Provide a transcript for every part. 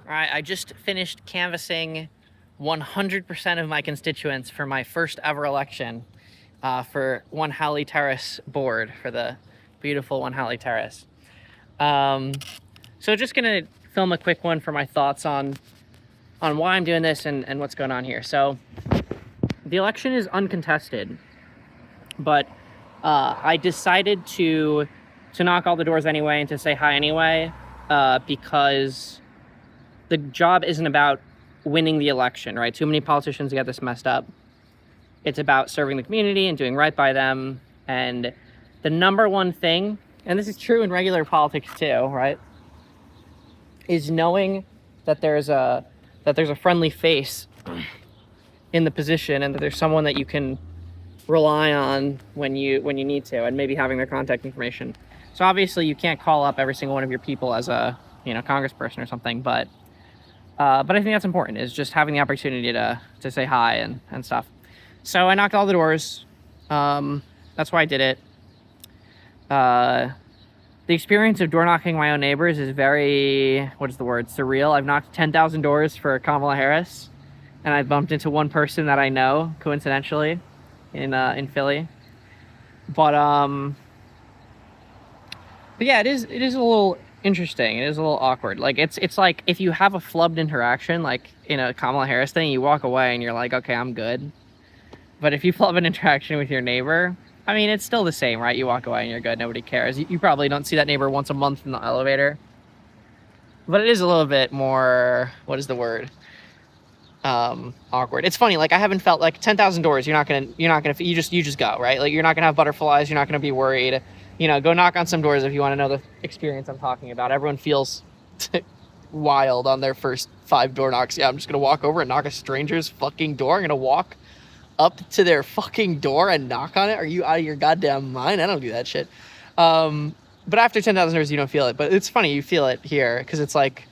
All right, I just finished canvassing 100% of my constituents for my first ever election for One Halley Terrace board for the beautiful One Halley Terrace. So just gonna film a quick one for my thoughts on why I'm doing this and what's going on here. So the election is uncontested, but I decided to knock all the doors anyway and to say hi anyway because the job isn't about winning the election, right? Too many politicians get this messed up. It's about serving the community and doing right by them. And the number one thing, and this is true in regular politics too, right, is knowing that there's a friendly face in the position and that there's someone that you can rely on when you need to, and maybe having their contact information. So obviously you can't call up every single one of your people as a congressperson or something, but I think that's important, is just having the opportunity to say hi and stuff. So I knocked all the doors. That's why I did it. The experience of door knocking my own neighbors is very, surreal. I've knocked 10,000 doors for Kamala Harris, and I bumped into one person that I know, coincidentally, in Philly. But yeah, it is a little interesting. It is a little awkward. Like it's like if you have a flubbed interaction, like in a Kamala Harris thing, you walk away and you're like, okay, I'm good. But if you flub an interaction with your neighbor, I mean, it's still the same, right? You walk away and you're good. Nobody cares. You probably don't see that neighbor once a month in the elevator. But it is a little bit more, awkward. It's funny. Like I haven't felt like 10,000 doors. You just go, right? Like you're not gonna have butterflies. You're not gonna be worried. Go knock on some doors if you want to know the experience I'm talking about. Everyone feels wild on their first 5 door knocks. Yeah, I'm just gonna walk over and knock a stranger's fucking door. I'm gonna walk up to their fucking door and knock on it. Are you out of your goddamn mind? I don't do that shit. But after 10,000 doors, you don't feel it. But it's funny, you feel it here because it's like,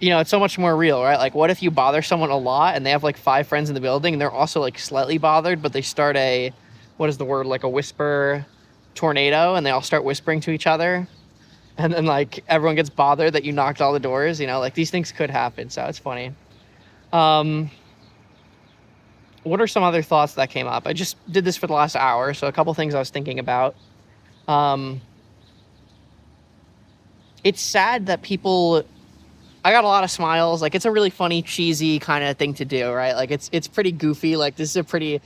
it's so much more real, right? Like, what if you bother someone a lot and they have like 5 friends in the building and they're also like slightly bothered, but they start a whisper tornado, and they all start whispering to each other, and then like everyone gets bothered that you knocked all the doors. Like these things could happen, so it's funny. What are some other thoughts that came up? I just did this for the last hour, so a couple things I was thinking about. It's sad that I got a lot of smiles. Like, it's a really funny, cheesy kind of thing to do, right? Like, it's pretty goofy. Like, this is a pretty,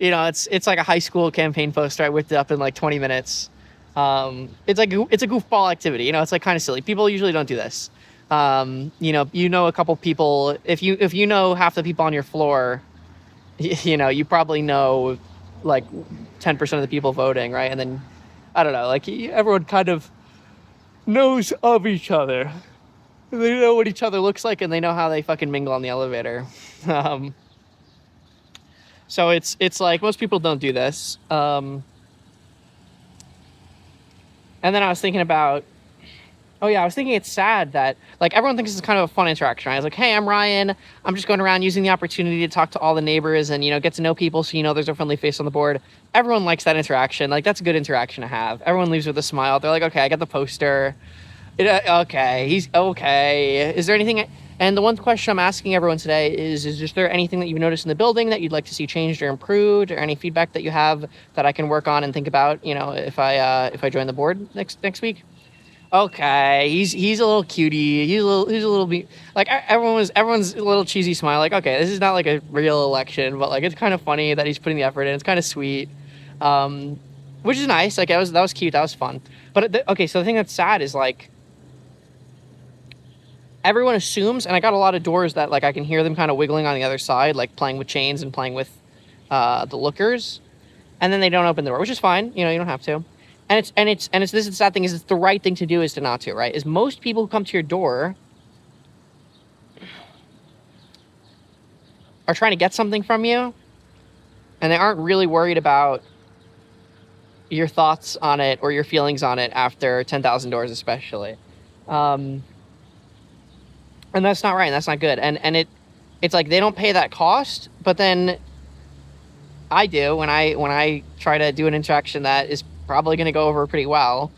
it's like a high school campaign poster. I whipped it up in like 20 minutes. It's a goofball activity. It's like kind of silly. People usually don't do this. A couple people. If you know half the people on your floor, you probably know like 10% of the people voting, right? And then I don't know, like everyone kind of knows of each other. They know what each other looks like, and they know how they fucking mingle on the elevator. So it's like most people don't do this. And then I was thinking it's sad that like everyone thinks it's kind of a fun interaction. Right? I was like, hey, I'm Ryan. I'm just going around using the opportunity to talk to all the neighbors and, get to know people. So, there's a friendly face on the board. Everyone likes that interaction. Like, that's a good interaction to have. Everyone leaves with a smile. They're like, okay, I got the poster. Okay, he's okay. Is there anything? And the one question I'm asking everyone today is there anything that you've noticed in the building that you'd like to see changed or improved, or any feedback that you have that I can work on and think about, if I join the board next week? Okay, he's a little cutie. He's a little bit like everyone's a little cheesy smile. Like, okay, this is not like a real election, but like it's kind of funny that he's putting the effort in. It's kind of sweet, which is nice. Like that was cute. That was fun. But okay, so the thing that's sad is like everyone assumes, and I got a lot of doors that like I can hear them kind of wiggling on the other side, like playing with chains and playing with the lookers, and then they don't open the door, which is fine. You don't have to. And this is the sad thing, is it's the right thing to do is to not to, right? Is most people who come to your door are trying to get something from you, and they aren't really worried about your thoughts on it or your feelings on it after 10,000 doors, especially. And that's not right, and that's not good. And it's like they don't pay that cost, but then I do when I try to do an interaction that is probably going to go over pretty well.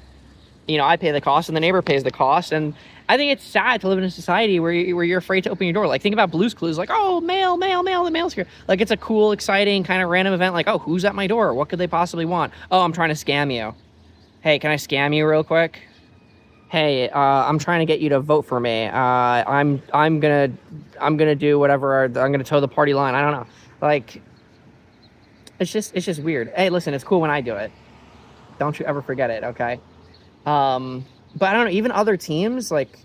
I pay the cost and the neighbor pays the cost, and I think it's sad to live in a society where you're afraid to open your door. Like, think about Blue's Clues. Like, oh, mail, the mail's here. Like, it's a cool, exciting kind of random event. Like, oh, who's at my door? What could they possibly want? Oh, I'm trying to scam you. Hey, can I scam you real quick? Hey, I'm trying to get you to vote for me. I'm gonna do whatever. I'm gonna toe the party line. I don't know. Like, it's just weird. Hey, listen, it's cool when I do it. Don't you ever forget it, okay? But I don't know, even other teams, like,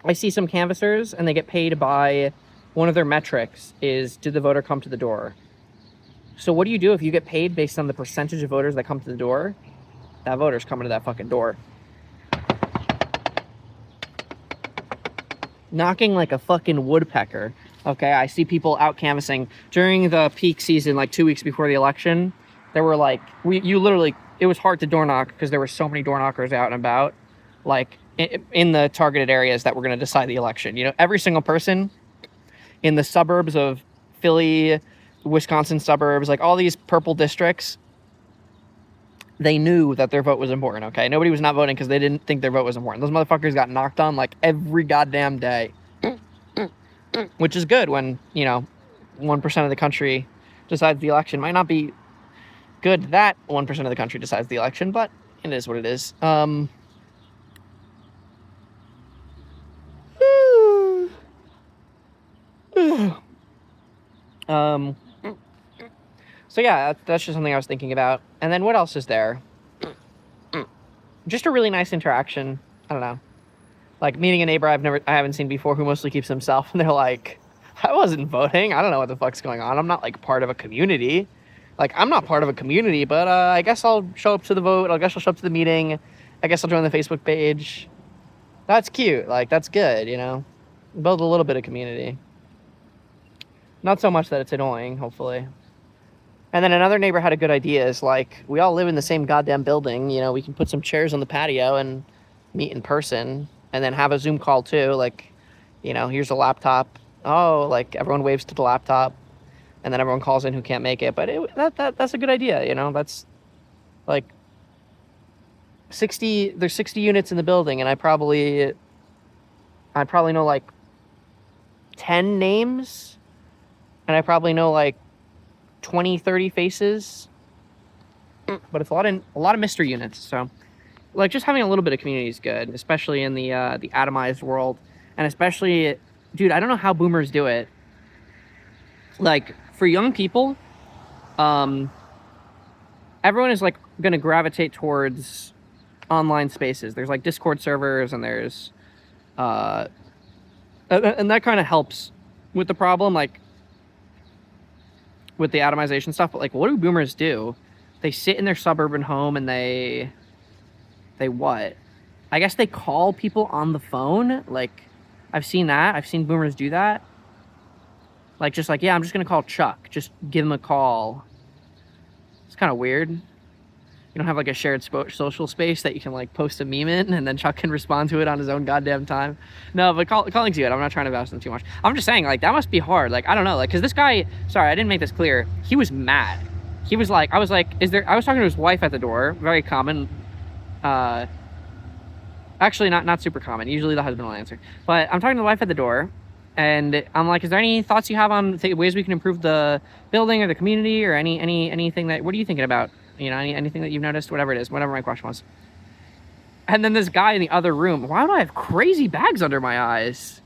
I see some canvassers and they get paid by, one of their metrics is, did the voter come to the door? So what do you do if you get paid based on the percentage of voters that come to the door? That voter's coming to that fucking door. Knocking like a fucking woodpecker. Okay, I see people out canvassing during the peak season, like 2 weeks before the election. There were like, it was hard to door knock because there were so many door knockers out and about, like in the targeted areas that were going to decide the election. You know, every single person in the suburbs of Philly, Wisconsin suburbs, like all these purple districts, they knew that their vote was important, okay? Nobody was not voting because they didn't think their vote was important. Those motherfuckers got knocked on like every goddamn day, which is good when, you know, 1% of the country decides the election. Might not be good that 1% of the country decides the election, but it is what it is. So yeah, that's just something I was thinking about. And then what else is there? Just a really nice interaction. I don't know. Like meeting a neighbor I haven't seen before who mostly keeps himself, and they're like, I wasn't voting. I don't know what the fuck's going on. I'm not like part of a community. Like, I'm not part of a community, but I guess I'll show up to the vote. I guess I'll show up to the meeting. I guess I'll join the Facebook page. That's cute. Like, that's good, you know? Build a little bit of community. Not so much that it's annoying, hopefully. And then another neighbor had a good idea. Is like, we all live in the same goddamn building. You know, we can put some chairs on the patio and meet in person. And then have a Zoom call, too. Like, you know, here's a laptop. Oh, like, everyone waves to the laptop. And then everyone calls in who can't make it. But that's a good idea, you know? That's, like, there's 60 units in the building, and I probably know, like, 10 names. And I probably know, like, 20, 30 faces. But it's a lot of mystery units, so... Like, just having a little bit of community is good, especially in the atomized world. And especially, dude, I don't know how boomers do it. Like, for young people, everyone is, like, going to gravitate towards online spaces. There's, like, Discord servers, and there's... and that kind of helps with the problem, like, with the atomization stuff. But, like, what do boomers do? They sit in their suburban home, and they what? I guess they call people on the phone. Like, I've seen that. I've seen boomers do that. Like, just like, yeah, I'm just going to call Chuck. Just give him a call. It's kind of weird. You don't have, like, a shared social space that you can, like, post a meme in, and then Chuck can respond to it on his own goddamn time. No, but calling's good. I'm not trying to bash them too much. I'm just saying, like, that must be hard. Like, I don't know. Like, because this guy... Sorry, I didn't make this clear. He was mad. He was like... I was like, I was talking to his wife at the door. Very common... actually not super common. Usually the husband will answer. But I'm talking to the wife at the door, and I'm like, is there any thoughts you have on ways we can improve the building or the community, or anything that... What are you thinking about? You know, anything that you've noticed? Whatever it is. Whatever my question was. And then this guy in the other room. Why do I have crazy bags under my eyes?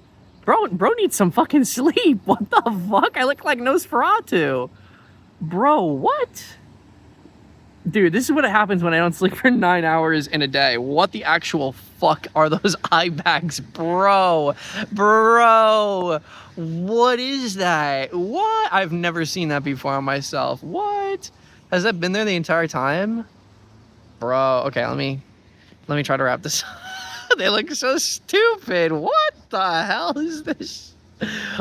Bro needs some fucking sleep. What the fuck? I look like Nosferatu. Bro, what? Dude, this is what happens when I don't sleep for 9 hours in a day. What the actual fuck are those eye bags? Bro, what is that? What? I've never seen that before on myself. What? Has that been there the entire time? Bro, okay, let me try to wrap this up. They look so stupid. What the hell is this?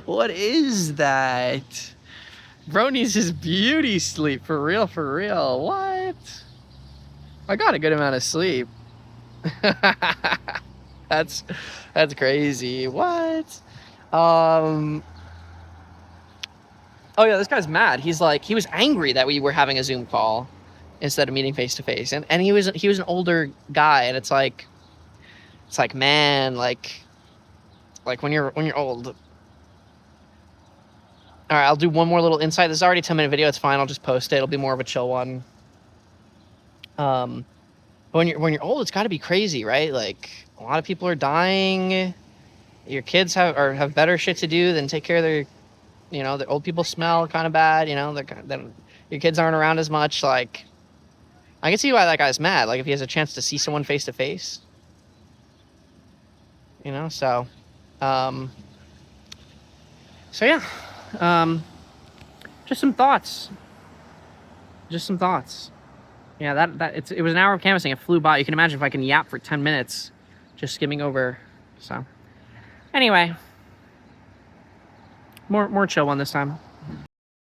What is that? Bro needs his beauty sleep, for real. What? I got a good amount of sleep. That's crazy. What? Oh yeah, this guy's mad. He's like, he was angry that we were having a Zoom call instead of meeting face to face. And he was an older guy, and it's like, It's like, man, like when you're old. All right, I'll do one more little insight. This is already a 10-minute video. It's fine. I'll just post it. It'll be more of a chill one. But when you're old, it's got to be crazy, right? Like, a lot of people are dying. Your kids have better shit to do than take care of their, you know, the old people smell kind of bad. You know, your kids aren't around as much. Like, I can see why that guy's mad. Like, if he has a chance to see someone face to face. You know, so yeah. Just some thoughts. Yeah, it was an hour of canvassing. It flew by. You can imagine if I can yap for 10 minutes just skimming over. So anyway, more chill one this time.